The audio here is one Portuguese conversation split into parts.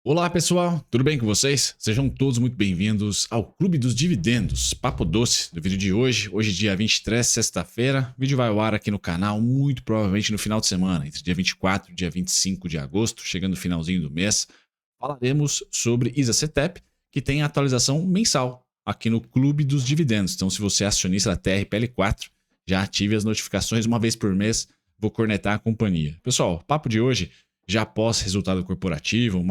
Olá pessoal, tudo bem com vocês? Sejam todos muito bem-vindos ao Clube dos Dividendos, papo doce do vídeo de hoje. Hoje dia 23, sexta-feira, o vídeo vai ao ar aqui no canal muito provavelmente no final de semana, entre dia 24 e dia 25 de agosto, chegando no finalzinho do mês. Falaremos sobre ISA-CTEP, que tem atualização mensal aqui no Clube dos Dividendos. Então se você é acionista da TRPL4, já ative as notificações uma vez por mês, vou cornetar a companhia. Pessoal, o papo de hoje, já após resultado corporativo,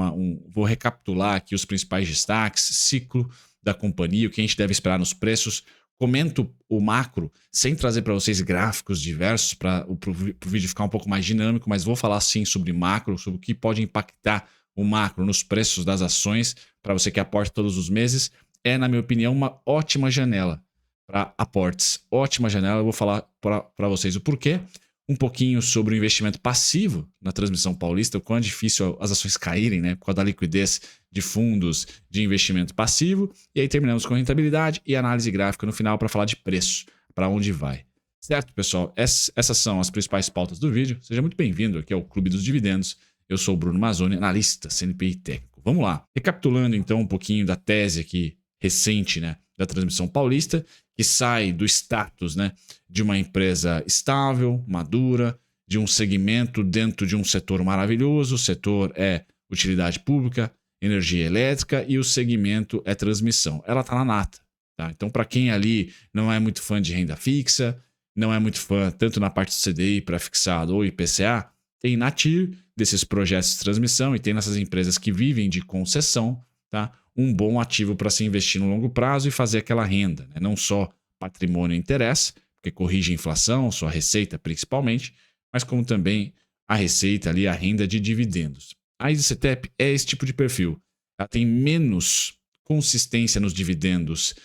vou recapitular aqui os principais destaques, ciclo da companhia, o que a gente deve esperar nos preços. Comento o macro, sem trazer para vocês gráficos diversos, para o vídeo ficar um pouco mais dinâmico, mas vou falar sim sobre macro, sobre o que pode impactar o macro nos preços das ações, para você que aporta todos os meses. É, na minha opinião, uma ótima janela para aportes. Ótima janela, eu vou falar para vocês o porquê. Um pouquinho sobre o investimento passivo na transmissão paulista, o quão é difícil as ações caírem, né, por causa da liquidez de fundos de investimento passivo. E aí terminamos com rentabilidade e análise gráfica no final para falar de preço, para onde vai. Certo, pessoal? Essas são as principais pautas do vídeo. Seja muito bem-vindo aqui ao Clube dos Dividendos. Eu sou o Bruno Mazzoni, analista CNPI técnico. Vamos lá. Recapitulando então um pouquinho da tese aqui recente, né, da transmissão paulista, que sai do status, né, de uma empresa estável, madura, de um segmento dentro de um setor maravilhoso. O setor é utilidade pública, energia elétrica e o segmento é transmissão. Ela está na nata. Tá? Então, para quem ali não é muito fã de renda fixa, não é muito fã tanto na parte do CDI para fixado ou IPCA, tem natir desses projetos de transmissão e tem nessas empresas que vivem de concessão, tá? Um bom ativo para se investir no longo prazo e fazer aquela renda, né? Não só patrimônio interessa, porque corrige a inflação, sua receita principalmente, mas como também a receita ali, a renda de dividendos. A ISA-CTEP é esse tipo de perfil. Ela tem menos consistência nos dividendos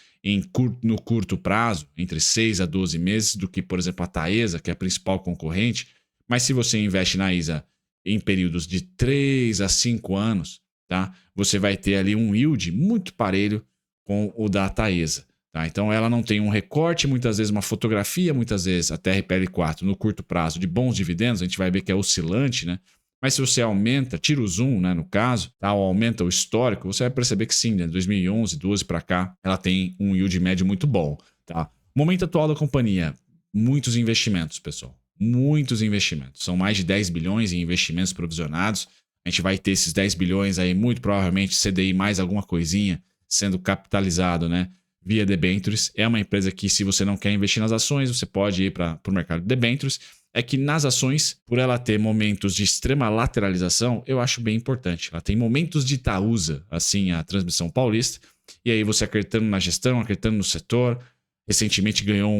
no curto prazo, entre 6 a 12 meses, do que, por exemplo, a Taesa, que é a principal concorrente. Mas se você investe na ISA em períodos de 3 a 5 anos, tá? Você vai ter ali um yield muito parelho com o da Taesa. Tá? Então ela não tem um recorte, muitas vezes uma fotografia, muitas vezes a TRPL4 no curto prazo de bons dividendos, a gente vai ver que é oscilante, né? Mas se você aumenta, tira o zoom, né, no caso, tá? Ou aumenta o histórico, você vai perceber que sim, né, 2011, 12 para cá, ela tem um yield médio muito bom. Tá? Momento atual da companhia, muitos investimentos, pessoal. Muitos investimentos. São mais de 10 bilhões em investimentos provisionados. A gente vai ter esses 10 bilhões aí, muito provavelmente CDI mais alguma coisinha sendo capitalizado, né, via debentures. É uma empresa que, se você não quer investir nas ações, você pode ir para o mercado de debentures. É que nas ações, por ela ter momentos de extrema lateralização, eu acho bem importante. Ela tem momentos de Itaúsa, assim, a transmissão paulista, e aí você acreditando na gestão, acreditando no setor, recentemente ganhou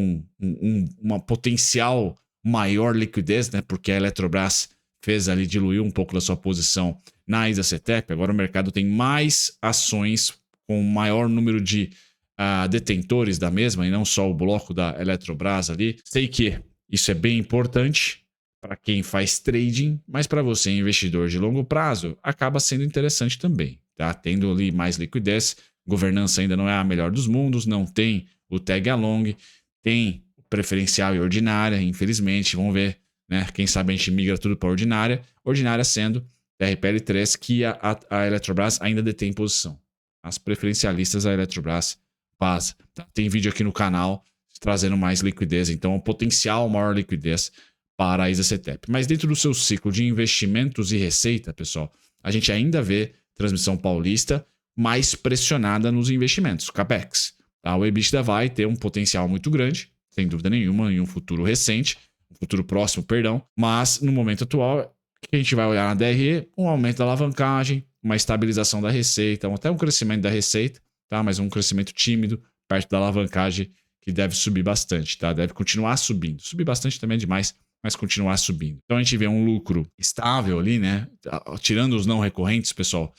uma potencial maior liquidez, né, porque a Eletrobras fez ali, diluiu um pouco da sua posição na ISA-CTEP. Agora o mercado tem mais ações com maior número de detentores da mesma, e não só o bloco da Eletrobras ali. Sei que isso é bem importante para quem faz trading, mas para você, investidor de longo prazo, acaba sendo interessante também, tá? Tendo ali mais liquidez, governança ainda não é a melhor dos mundos, não tem o tag along, tem preferencial e ordinária, infelizmente, vamos ver, né? Quem sabe a gente migra tudo para ordinária, ordinária sendo TRPL3, que a Eletrobras ainda detém posição. As preferencialistas, a Eletrobras passa. Tem vídeo aqui no canal trazendo mais liquidez, então um potencial maior liquidez para a ISA-CTEP. Mas dentro do seu ciclo de investimentos e receita, pessoal, a gente ainda vê transmissão paulista mais pressionada nos investimentos, CAPEX. Tá? O EBITDA vai ter um potencial muito grande, sem dúvida nenhuma, em um futuro recente, um futuro próximo, perdão, mas no momento atual, que a gente vai olhar na DRE, um aumento da alavancagem, uma estabilização da receita, até um crescimento da receita, tá? Mas um crescimento tímido, perto da alavancagem, que deve subir bastante, tá? Deve continuar subindo. Subir bastante também é demais, mas continuar subindo. Então a gente vê um lucro estável ali, né? Tirando os não recorrentes, pessoal,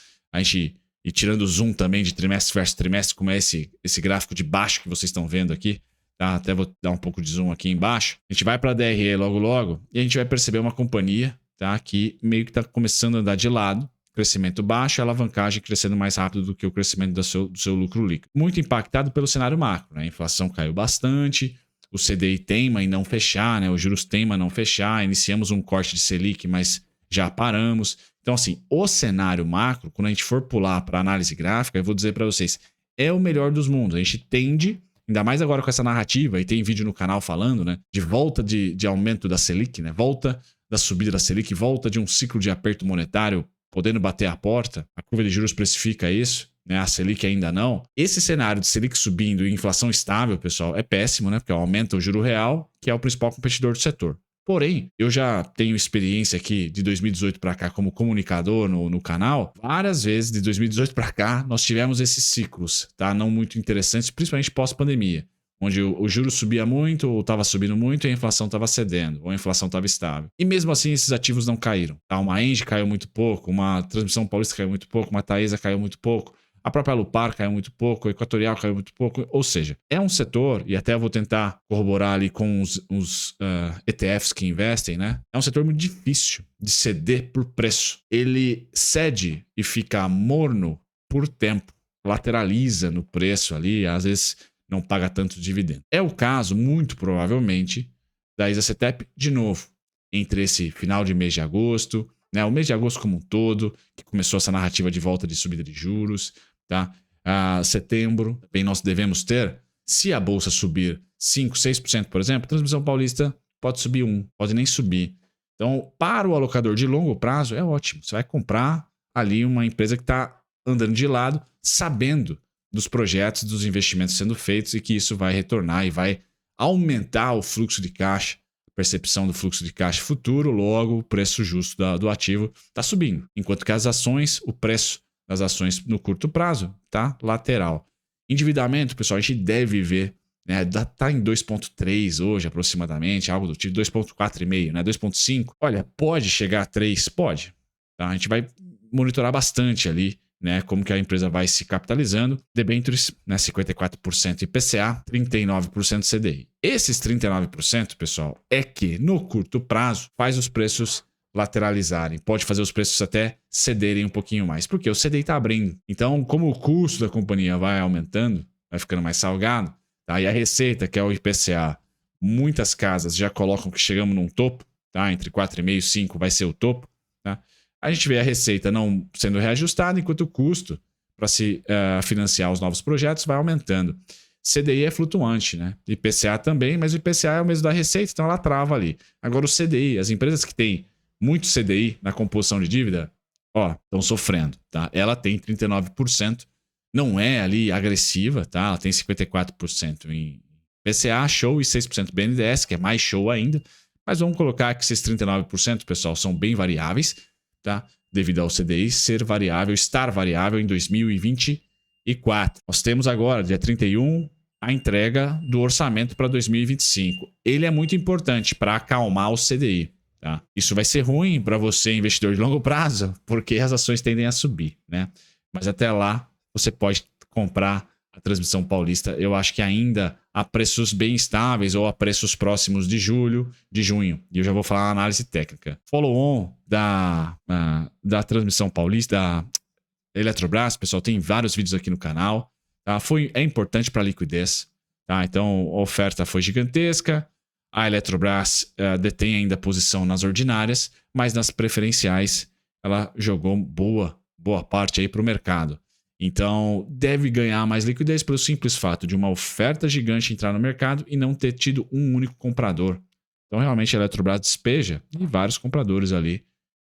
e tirando o zoom também de trimestre versus trimestre, como é esse gráfico de baixo que vocês estão vendo aqui, tá? Até vou dar um pouco de zoom aqui embaixo. A gente vai para a DRE logo e a gente vai perceber uma companhia, tá? Que meio que está começando a andar de lado. Crescimento baixo, a alavancagem crescendo mais rápido do que o crescimento do seu lucro líquido. Muito impactado pelo cenário macro, né? A inflação caiu bastante, o CDI teima em não fechar, né? Os juros teima em não fechar, iniciamos um corte de Selic, mas já paramos. Então, assim, o cenário macro, quando a gente for pular para análise gráfica, eu vou dizer para vocês, é o melhor dos mundos. A gente tende, ainda mais agora com essa narrativa, e tem vídeo no canal falando, né, de volta de aumento da Selic, né, volta da subida da Selic, volta de um ciclo de aperto monetário podendo bater a porta. A curva de juros precifica isso, né, a Selic ainda não. Esse cenário de Selic subindo e inflação estável, pessoal, é péssimo, né, porque aumenta o juro real, que é o principal competidor do setor. Porém, eu já tenho experiência aqui de 2018 para cá como comunicador no canal. Várias vezes de 2018 para cá nós tivemos esses ciclos, tá? Não muito interessantes, principalmente pós-pandemia, onde o juro subia muito, ou estava subindo muito, e a inflação estava cedendo, ou a inflação estava estável. E mesmo assim esses ativos não caíram, tá? Uma Engie caiu muito pouco, uma Transmissão Paulista caiu muito pouco, uma Taesa caiu muito pouco. A própria Alupar caiu muito pouco, a Equatorial caiu muito pouco. Ou seja, é um setor, e até eu vou tentar corroborar ali com os ETFs que investem, né? É um setor muito difícil de ceder por preço. Ele cede e fica morno por tempo, lateraliza no preço ali, às vezes não paga tanto dividendo. É o caso, muito provavelmente, da Isacetep, de novo, entre esse final de mês de agosto, né, o mês de agosto como um todo, que começou essa narrativa de volta de subida de juros, tá? Setembro, bem, nós devemos ter, se a bolsa subir 5, 6%, por exemplo, a Transmissão Paulista pode subir 1%, pode nem subir. Então, para o alocador de longo prazo, é ótimo. Você vai comprar ali uma empresa que está andando de lado, sabendo dos projetos, dos investimentos sendo feitos e que isso vai retornar e vai aumentar o fluxo de caixa, percepção do fluxo de caixa futuro, logo o preço justo do ativo está subindo. Enquanto que as ações, o preço das ações no curto prazo está lateral. Endividamento, pessoal, a gente deve ver, né, está em 2,3 hoje aproximadamente, algo do tipo 2,4,5, né, 2,5. Olha, pode chegar a 3? Pode. Tá? A gente vai monitorar bastante ali, né, como que a empresa vai se capitalizando. Debentures, né, 54% IPCA, 39% CDI. Esses 39%, pessoal, é que no curto prazo faz os preços lateralizarem, pode fazer os preços até cederem um pouquinho mais, porque o CDI está abrindo. Então, como o custo da companhia vai aumentando, vai ficando mais salgado, tá? E a receita, que é o IPCA, muitas casas já colocam que chegamos num topo, tá? Entre 4,5 e 5 vai ser o topo, tá? A gente vê a receita não sendo reajustada, enquanto o custo para se financiar os novos projetos vai aumentando. CDI é flutuante, né? IPCA também, mas o IPCA é o mesmo da receita, então ela trava ali. Agora o CDI, as empresas que têm muito CDI na composição de dívida, ó, estão sofrendo, tá? Ela tem 39%, não é ali agressiva, tá? Ela tem 54% em IPCA, show, e 6% BNDES, que é mais show ainda. Mas vamos colocar que esses 39%, pessoal, são bem variáveis, tá? Devido ao CDI ser variável, estar variável em 2024. Nós temos agora, dia 31, a entrega do orçamento para 2025. Ele é muito importante para acalmar o CDI. Tá? Isso vai ser ruim para você, investidor de longo prazo, porque as ações tendem a subir, né? Mas até lá, você pode comprar a Transmissão Paulista, eu acho que ainda a preços bem estáveis ou a preços próximos de junho. E eu já vou falar a análise técnica. Follow-on da Transmissão Paulista, da Eletrobras, pessoal, tem vários vídeos aqui no canal. Tá? É importante para a liquidez. Tá? Então, a oferta foi gigantesca. A Eletrobras detém ainda posição nas ordinárias, mas nas preferenciais ela jogou boa parte aí para o mercado. Então, deve ganhar mais liquidez pelo simples fato de uma oferta gigante entrar no mercado e não ter tido um único comprador. Então, realmente, a Eletrobras despeja e vários compradores ali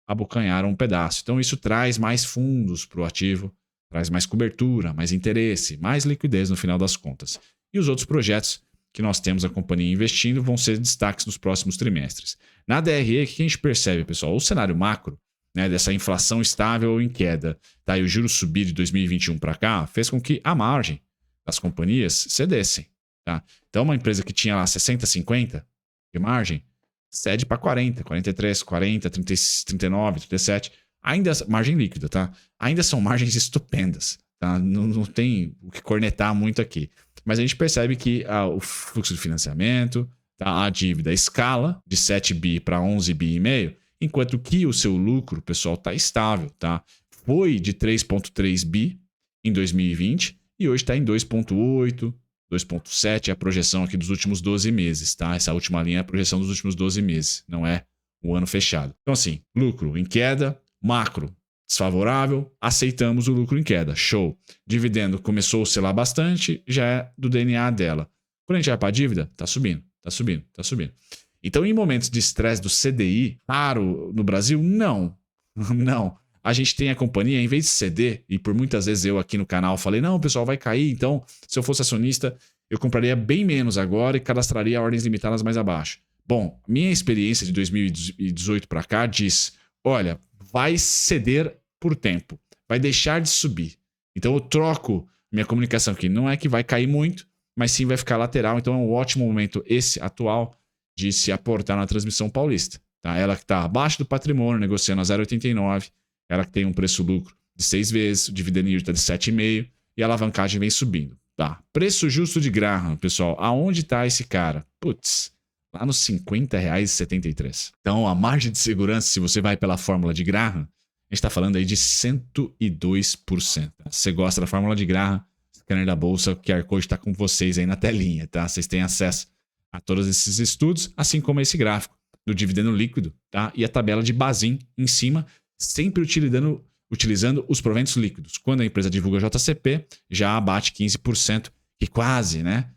abocanharam um pedaço. Então, isso traz mais fundos para o ativo, traz mais cobertura, mais interesse, mais liquidez no final das contas. E os outros projetos que nós temos a companhia investindo vão ser destaques nos próximos trimestres. Na DRE, o que a gente percebe, pessoal? O cenário macro, né, dessa inflação estável ou em queda, tá, e o juro subir de 2021 para cá, fez com que a margem das companhias cedessem. Tá? Então, uma empresa que tinha lá 60, 50 de margem, cede para 40, 43, 40, 30, 39, 37. Ainda, margem líquida, tá? Ainda são margens estupendas. Tá? Não tem o que cornetar muito aqui. Mas a gente percebe que o fluxo de financiamento, tá? A dívida escala de 7 bi para 11 bi e meio, enquanto que o seu lucro, pessoal, está estável. Tá? Foi de 3,3 bi em 2020 e hoje está em 2,8, 2,7 é a projeção aqui dos últimos 12 meses. Tá? Essa última linha é a projeção dos últimos 12 meses, não é o ano fechado. Então assim, lucro em queda, macro desfavorável, aceitamos o lucro em queda. Show. Dividendo começou a oscilar bastante, já é do DNA dela. Quando a gente vai para a dívida, tá subindo, tá subindo, tá subindo. Então, em momentos de estresse do CDI, raro no Brasil, não. Não. A gente tem a companhia, em vez de ceder, e por muitas vezes eu aqui no canal falei, não, o pessoal vai cair, então, se eu fosse acionista, eu compraria bem menos agora e cadastraria ordens limitadas mais abaixo. Bom, minha experiência de 2018 para cá diz, olha, vai ceder por tempo, vai deixar de subir. Então eu troco minha comunicação aqui, não é que vai cair muito, mas sim vai ficar lateral, então é um ótimo momento esse atual de se aportar na transmissão paulista. Tá? Ela que está abaixo do patrimônio, negociando a 0,89, ela que tem um preço-lucro de 6 vezes, o dividend yield está de 7,5 e a alavancagem vem subindo. Tá. Preço justo de Graham, pessoal. Aonde está esse cara? Putz, lá nos R$ 50,73. Então, a margem de segurança, se você vai pela fórmula de Graham, a gente está falando aí de 102%. Tá? Se você gosta da fórmula de Graham, scanner da bolsa, o QR Code está com vocês aí na telinha, tá? Vocês têm acesso a todos esses estudos, assim como esse gráfico do dividendo líquido, tá? E a tabela de Bazin em cima, sempre utilizando os proventos líquidos. Quando a empresa divulga JCP, já abate 15%, que quase, né?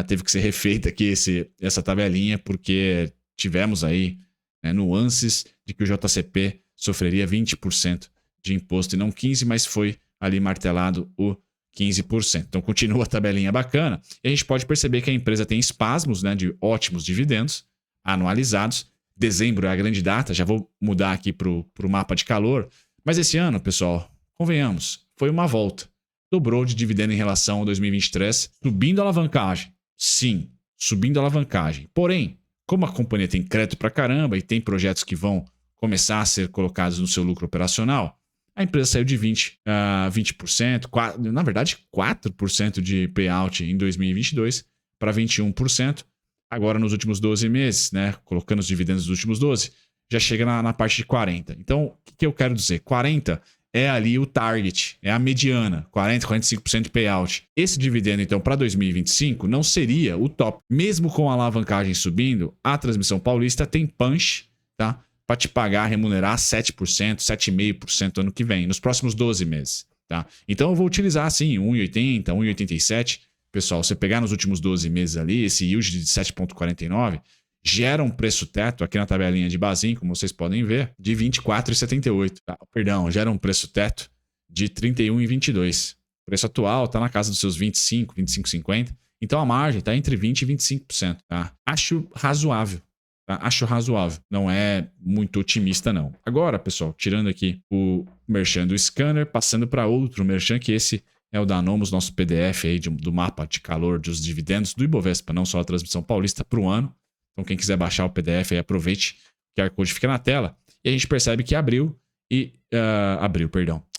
Teve que ser refeita aqui essa tabelinha, porque tivemos aí, né, nuances de que o JCP sofreria 20% de imposto e não 15%, mas foi ali martelado o 15%. Então continua a tabelinha bacana. E a gente pode perceber que a empresa tem espasmos, né, de ótimos dividendos anualizados. Dezembro é a grande data, já vou mudar aqui para o mapa de calor. Mas esse ano, pessoal, convenhamos, foi uma volta. Dobrou de dividendo em relação a 2023, subindo a alavancagem. Sim, subindo a alavancagem. Porém, como a companhia tem crédito pra caramba e tem projetos que vão começar a ser colocados no seu lucro operacional, a empresa saiu de 20%, na verdade 4% de payout em 2022 para 21%. Agora nos últimos 12 meses, né, colocando os dividendos dos últimos 12, já chega na parte de 40%. Então, o que eu quero dizer? 40% é ali o target, é a mediana, 40%, 45% de payout. Esse dividendo, então, para 2025 não seria o top. Mesmo com a alavancagem subindo, a transmissão paulista tem punch, tá? Para te pagar, remunerar 7%, 7,5% ano que vem, nos próximos 12 meses. Tá? Então eu vou utilizar assim, 1,80, 1,87. Pessoal, você pegar nos últimos 12 meses ali, esse yield de 7,49 gera um preço teto aqui na tabelinha de Bazin, como vocês podem ver, de 24,78. Tá? Perdão, gera um preço teto de 31,22. O preço atual está na casa dos seus 25, 25,50. Então a margem está entre 20% e 25%. Tá? Acho razoável. Tá? Acho razoável. Não é muito otimista, não. Agora, pessoal, tirando aqui o merchan do scanner, passando para outro merchan, que esse é o da Anomos, nosso PDF aí do mapa de calor dos dividendos do Ibovespa, não só a transmissão paulista para o ano. Então, quem quiser baixar o PDF aí, aproveite. O QR Code fica na tela. E a gente percebe que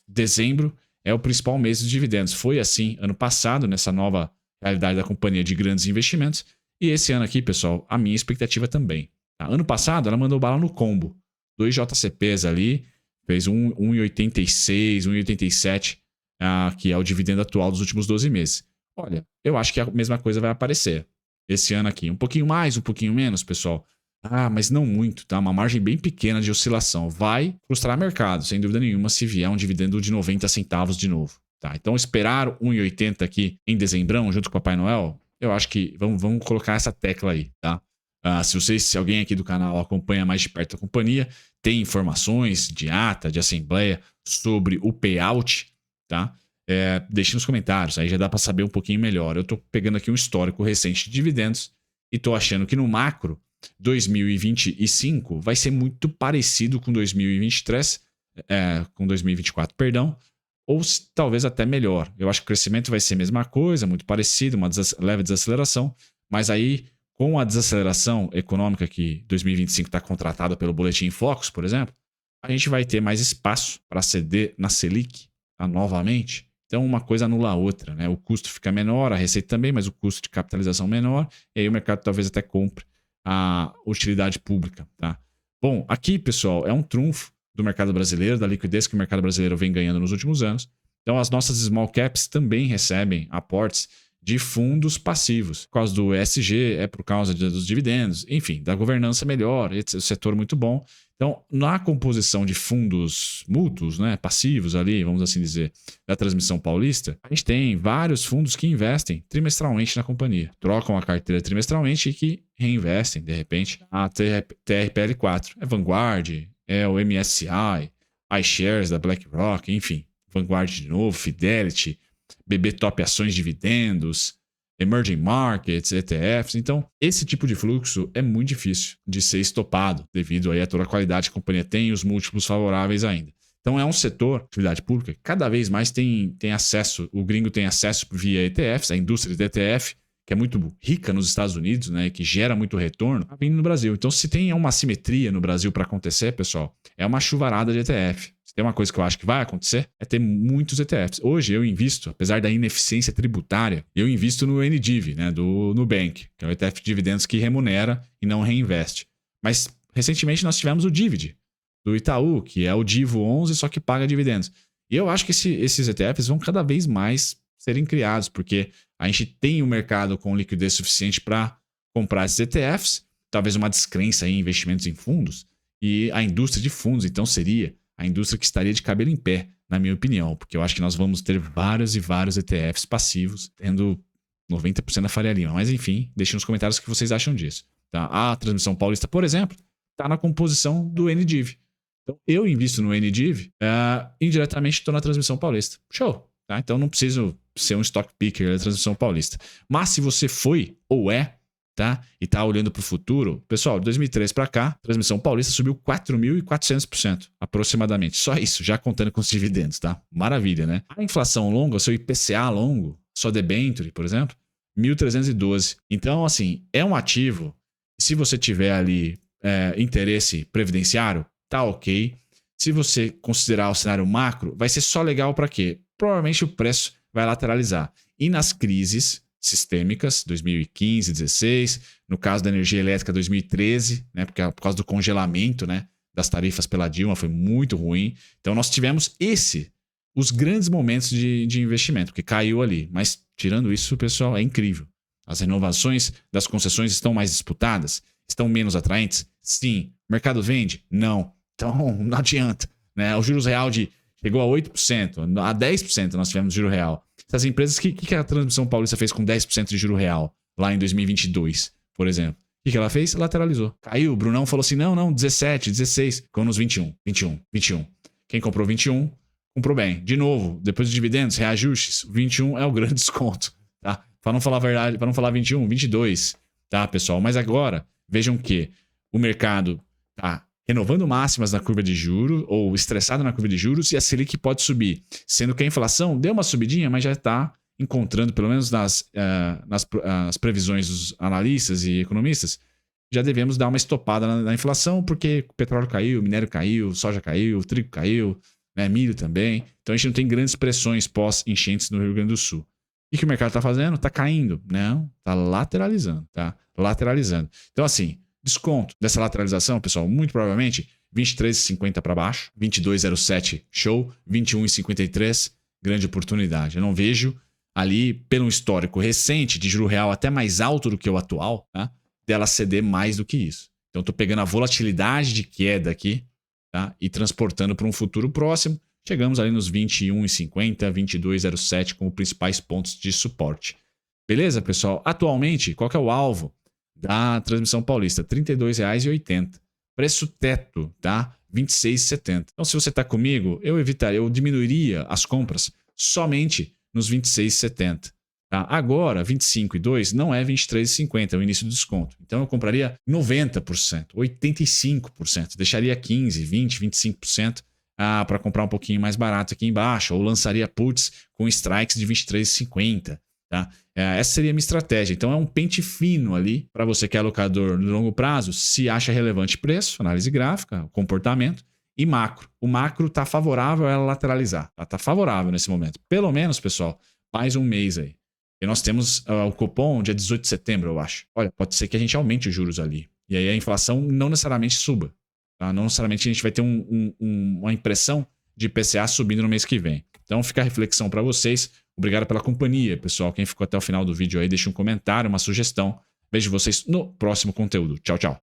dezembro é o principal mês dos dividendos. Foi assim ano passado, nessa nova realidade da companhia de grandes investimentos. E esse ano aqui, pessoal, a minha expectativa também. Tá? Ano passado, ela mandou bala no combo. 2 JCPs ali, fez 1,86, 1,87, que é o dividendo atual dos últimos 12 meses. Olha, eu acho que a mesma coisa vai aparecer esse ano aqui. Um pouquinho mais, um pouquinho menos, pessoal. Mas não muito, tá? Uma margem bem pequena de oscilação. Vai frustrar o mercado, sem dúvida nenhuma, se vier um dividendo de 90 centavos de novo. Tá? Então, esperar 1,80 aqui em dezembrão, junto com o Papai Noel, eu acho que vamos colocar essa tecla aí, tá? Se alguém aqui do canal acompanha mais de perto a companhia, tem informações de ata, de assembleia sobre o payout, tá? Deixe nos comentários, aí já dá para saber um pouquinho melhor. Eu estou pegando aqui um histórico recente de dividendos e estou achando que no macro 2025 vai ser muito parecido com 2023, com 2024, perdão, ou talvez até melhor. Eu acho que o crescimento vai ser a mesma coisa, muito parecido, uma leve desaceleração, mas aí com a desaceleração econômica que 2025 está contratada pelo Boletim Focus, por exemplo, a gente vai ter mais espaço para ceder na Selic, tá, novamente. Então, uma coisa anula a outra, né? O custo fica menor, a receita também, mas o custo de capitalização menor, e aí o mercado talvez até compre a utilidade pública, tá? Bom, aqui, pessoal, é um trunfo do mercado brasileiro, da liquidez que o mercado brasileiro vem ganhando nos últimos anos. Então, as nossas small caps também recebem aportes de fundos passivos. Por causa do ESG, é por causa dos dividendos, enfim, da governança melhor, o setor muito bom. Então, na composição de fundos mútuos, né, passivos ali, vamos assim dizer, da Transmissão Paulista, a gente tem vários fundos que investem trimestralmente na companhia. Trocam a carteira trimestralmente e que reinvestem, de repente, a TRPL4. É Vanguard, é o MSCI, iShares da BlackRock, enfim. Vanguard de novo, Fidelity, BB Top Ações Dividendos, Emerging Markets, ETFs. Então, esse tipo de fluxo é muito difícil de ser estopado devido aí a toda a qualidade que a companhia tem e os múltiplos favoráveis ainda. Então, é um setor, atividade pública, que cada vez mais tem acesso, o gringo tem acesso via ETFs, a indústria de ETF, que é muito rica nos Estados Unidos, né, que gera muito retorno, tá vindo no Brasil. Então, se tem uma assimetria no Brasil para acontecer, pessoal, é uma chuvarada de ETF. Se tem uma coisa que eu acho que vai acontecer, é ter muitos ETFs. Hoje eu invisto, apesar da ineficiência tributária, eu invisto no NDIV, né, do Nubank, que é o ETF de dividendos que remunera e não reinveste. Mas, recentemente, nós tivemos o Divid, do Itaú, que é o Divo 11, só que paga dividendos. E eu acho que esses ETFs vão cada vez mais serem criados, porque a gente tem um mercado com liquidez suficiente para comprar esses ETFs, talvez uma descrença em investimentos em fundos, e a indústria de fundos, então, seria a indústria que estaria de cabelo em pé, na minha opinião, porque eu acho que nós vamos ter vários e vários ETFs passivos, tendo 90% da Faria Lima. Mas, enfim, deixem nos comentários o que vocês acham disso. Tá? A Transmissão Paulista, por exemplo, está na composição do NDIV. Então, eu invisto no NDIV, indiretamente estou na Transmissão Paulista. Show! Tá? Então, não preciso ser um stock picker da Transmissão Paulista. Mas se você foi ou é, tá? E está olhando para o futuro, pessoal, de 2003 para cá, a Transmissão Paulista subiu 4.400%, aproximadamente. Só isso, já contando com os dividendos, tá? Maravilha, né? A inflação longa, o seu IPCA longo, sua debenture, por exemplo, 1.312. Então, assim, é um ativo. Se você tiver ali interesse previdenciário, tá ok. Se você considerar o cenário macro, vai ser só legal para quê? Provavelmente o preço vai lateralizar. E nas crises sistêmicas, 2015, 2016, no caso da energia elétrica, 2013, né, porque por causa do congelamento, né, das tarifas pela Dilma, foi muito ruim. Então nós tivemos os grandes momentos de investimento, porque caiu ali. Mas tirando isso, pessoal, é incrível. As renovações das concessões estão mais disputadas? Estão menos atraentes? Sim. O mercado vende? Não. Então não adianta. Né? O juros real chegou a 8%, a 10% nós tivemos juro real. Essas empresas, o que a Transmissão Paulista fez com 10% de juro real lá em 2022, por exemplo? O que ela fez? Lateralizou. Caiu. O Brunão falou assim, não, 17, 16. Ficou nos 21. Quem comprou 21, comprou bem. De novo, depois de dividendos, reajustes, 21 é o grande desconto. Tá? Para não falar a verdade, para não falar 21, 22. Tá, pessoal? Mas agora, vejam que o mercado tá renovando máximas na curva de juros, ou estressado na curva de juros, e a Selic pode subir. Sendo que a inflação deu uma subidinha, mas já está encontrando, pelo menos nas previsões dos analistas e economistas, já devemos dar uma estopada na inflação, porque o petróleo caiu, o minério caiu, soja caiu, o trigo caiu, né, milho também. Então a gente não tem grandes pressões pós-enchentes no Rio Grande do Sul. E o que o mercado está fazendo? Está caindo. Não, está lateralizando, tá? Lateralizando. Então, assim, desconto dessa lateralização, pessoal, muito provavelmente 23,50 para baixo, 22,07 show, 21,53 grande oportunidade. Eu não vejo ali, pelo histórico recente de juro real até mais alto do que o atual, tá? Dela ceder mais do que isso. Então, estou pegando a volatilidade de queda aqui, tá? E transportando para um futuro próximo. Chegamos ali nos 21,50, 22,07 como principais pontos de suporte. Beleza, pessoal? Atualmente, qual que é o alvo da Transmissão Paulista? R$ 32,80. Preço teto, tá? R$ 26,70. Então, se você está comigo, eu diminuiria as compras somente nos R$ 26,70. Tá? Agora, 25,2 não é 23,50, é o início do desconto. Então, eu compraria 90%, 85%. Deixaria 15%, 20%, 25%. Para comprar um pouquinho mais barato aqui embaixo, ou lançaria puts com strikes de 23,50. Tá? Essa seria a minha estratégia. Então é um pente fino ali para você que é alocador no longo prazo, se acha relevante preço, análise gráfica, comportamento e macro. O macro está favorável a ela lateralizar. Está favorável nesse momento. Pelo menos, pessoal, mais um mês aí. E nós temos o cupom dia 18 de setembro, eu acho. Olha, pode ser que a gente aumente os juros ali. E aí a inflação não necessariamente suba. Tá? Não necessariamente a gente vai ter uma impressão de IPCA subindo no mês que vem. Então fica a reflexão para vocês. Obrigado pela companhia, pessoal. Quem ficou até o final do vídeo aí, deixa um comentário, uma sugestão. Vejo vocês no próximo conteúdo. Tchau, tchau.